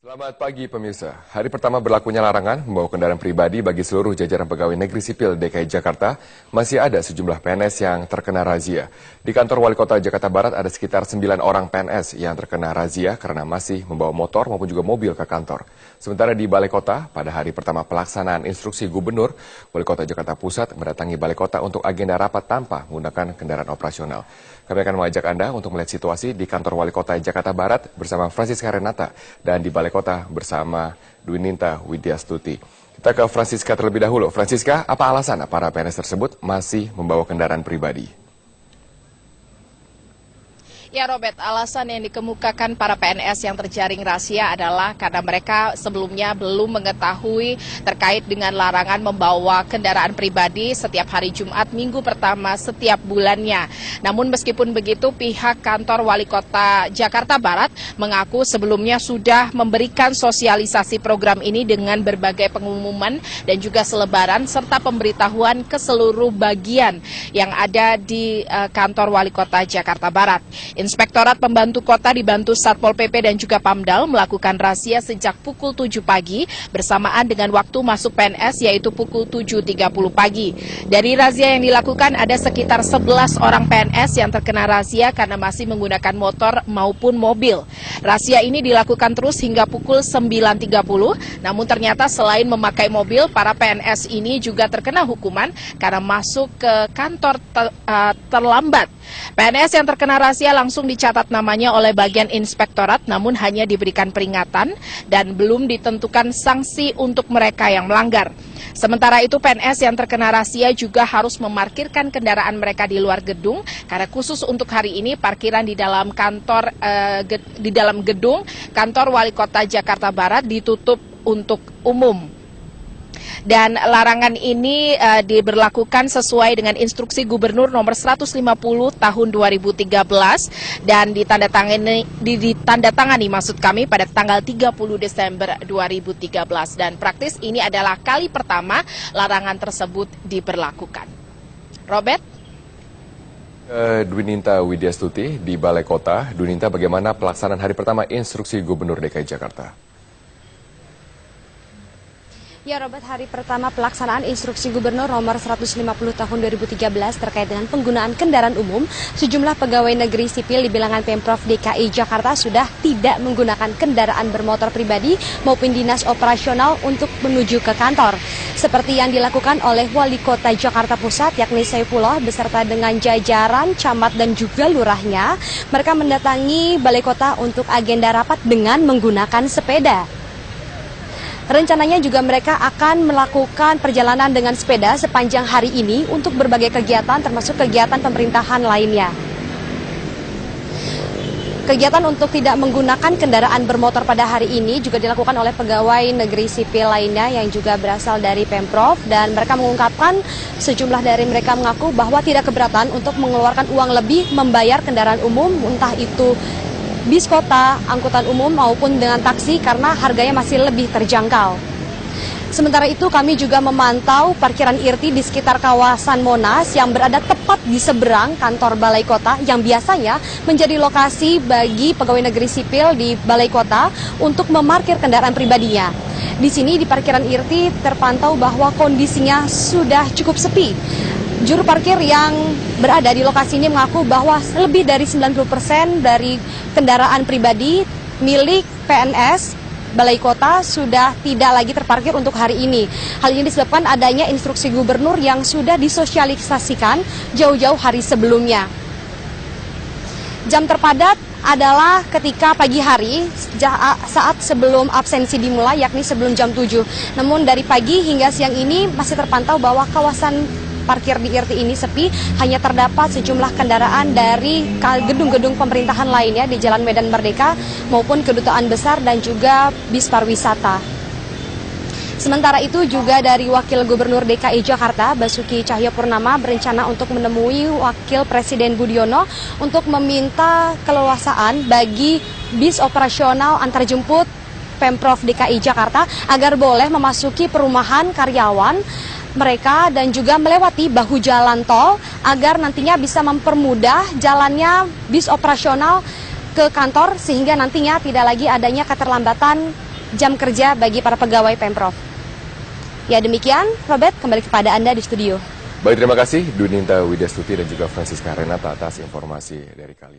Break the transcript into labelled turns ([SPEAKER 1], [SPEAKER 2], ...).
[SPEAKER 1] Selamat pagi pemirsa. Hari pertama berlakunya larangan membawa kendaraan pribadi bagi seluruh jajaran pegawai negeri sipil DKI Jakarta, masih ada sejumlah PNS yang terkena razia. Di kantor Wali Kota Jakarta Barat ada sekitar 9 orang PNS yang terkena razia karena masih membawa motor maupun juga mobil ke kantor. Sementara di Balai Kota, pada hari pertama pelaksanaan instruksi Gubernur, Wali Kota Jakarta Pusat mendatangi Balai Kota untuk agenda rapat tanpa menggunakan kendaraan operasional. Kami akan mengajak Anda untuk melihat situasi di kantor Wali Kota Jakarta Barat bersama Francisca Renata dan di Balai Kota bersama Dwininta Widyastuti. Kita ke Francisca terlebih dahulu. Francisca, apa alasan para PNS tersebut masih membawa kendaraan pribadi?
[SPEAKER 2] Ya Robert, alasan yang dikemukakan para PNS yang terjaring razia adalah karena mereka sebelumnya belum mengetahui terkait dengan larangan membawa kendaraan pribadi setiap hari Jumat minggu pertama setiap bulannya. Namun meskipun begitu, pihak kantor Wali Kota Jakarta Barat mengaku sebelumnya sudah memberikan sosialisasi program ini dengan berbagai pengumuman dan juga selebaran serta pemberitahuan ke seluruh bagian yang ada di kantor Wali Kota Jakarta Barat. Inspektorat Pembantu Kota dibantu Satpol PP dan juga Pamdal melakukan razia sejak pukul 7 pagi bersamaan dengan waktu masuk PNS yaitu pukul 7.30 pagi. Dari razia yang dilakukan ada sekitar 11 orang PNS yang terkena razia karena masih menggunakan motor maupun mobil. Razia ini dilakukan terus hingga pukul 9.30, namun ternyata selain memakai mobil, para PNS ini juga terkena hukuman karena masuk ke kantor terlambat. PNS yang terkena razia langsung dicatat namanya oleh bagian inspektorat, namun hanya diberikan peringatan dan belum ditentukan sanksi untuk mereka yang melanggar. Sementara itu PNS yang terkena razia juga harus memarkirkan kendaraan mereka di luar gedung, karena khusus untuk hari ini parkiran di dalam kantor di dalam gedung kantor Wali Kota Jakarta Barat ditutup untuk umum. Dan larangan ini diberlakukan sesuai dengan instruksi Gubernur nomor 150 tahun 2013 dan ditandatangani maksud kami pada tanggal 30 Desember 2013. Dan praktis ini adalah kali pertama larangan tersebut diberlakukan. Robert?
[SPEAKER 1] Dwininta Widyastuti di Balai Kota. Dwininta, bagaimana pelaksanaan hari pertama instruksi Gubernur DKI Jakarta?
[SPEAKER 3] Ya Robert, hari pertama pelaksanaan instruksi Gubernur nomor 150 tahun 2013 terkait dengan penggunaan kendaraan umum, sejumlah pegawai negeri sipil di bilangan Pemprov DKI Jakarta sudah tidak menggunakan kendaraan bermotor pribadi maupun dinas operasional untuk menuju ke kantor. Seperti yang dilakukan oleh Wali Kota Jakarta Pusat yakni Saifullah beserta dengan jajaran camat dan juga lurahnya, mereka mendatangi Balai Kota untuk agenda rapat dengan menggunakan sepeda. Rencananya juga mereka akan melakukan perjalanan dengan sepeda sepanjang hari ini untuk berbagai kegiatan termasuk kegiatan pemerintahan lainnya. Kegiatan untuk tidak menggunakan kendaraan bermotor pada hari ini juga dilakukan oleh pegawai negeri sipil lainnya yang juga berasal dari Pemprov, dan mereka mengungkapkan sejumlah dari mereka mengaku bahwa tidak keberatan untuk mengeluarkan uang lebih membayar kendaraan umum, entah itu bis kota, angkutan umum maupun dengan taksi karena harganya masih lebih terjangkau. Sementara itu kami juga memantau parkiran IRTI di sekitar kawasan Monas yang berada tepat di seberang kantor Balai Kota yang biasanya menjadi lokasi bagi pegawai negeri sipil di Balai Kota untuk memarkir kendaraan pribadinya. Di sini di parkiran IRTI terpantau bahwa kondisinya sudah cukup sepi. Juru parkir yang berada di lokasi ini mengaku bahwa lebih dari 90% dari kendaraan pribadi milik PNS Balai Kota sudah tidak lagi terparkir untuk hari ini. Hal ini disebabkan adanya instruksi Gubernur yang sudah disosialisasikan jauh-jauh hari sebelumnya. Jam terpadat adalah ketika pagi hari saat sebelum absensi dimulai, yakni sebelum jam 7. Namun dari pagi hingga siang ini masih terpantau bahwa kawasan parkir di IRTI ini sepi, hanya terdapat sejumlah kendaraan dari gedung-gedung pemerintahan lainnya di Jalan Medan Merdeka maupun Kedutaan Besar dan juga bis pariwisata. Sementara itu juga dari Wakil Gubernur DKI Jakarta, Basuki Cahayapurnama berencana untuk menemui Wakil Presiden Budiono untuk meminta keleluasaan bagi bis operasional antarjemput Pemprov DKI Jakarta agar boleh memasuki perumahan karyawan mereka dan juga melewati bahu jalan tol agar nantinya bisa mempermudah jalannya bis operasional ke kantor sehingga nantinya tidak lagi adanya keterlambatan jam kerja bagi para pegawai Pemprov. Ya demikian, Robert, kembali kepada Anda di studio.
[SPEAKER 1] Baik, terima kasih Duninta Widastuti dan juga Francisca Renata atas informasi dari kalian.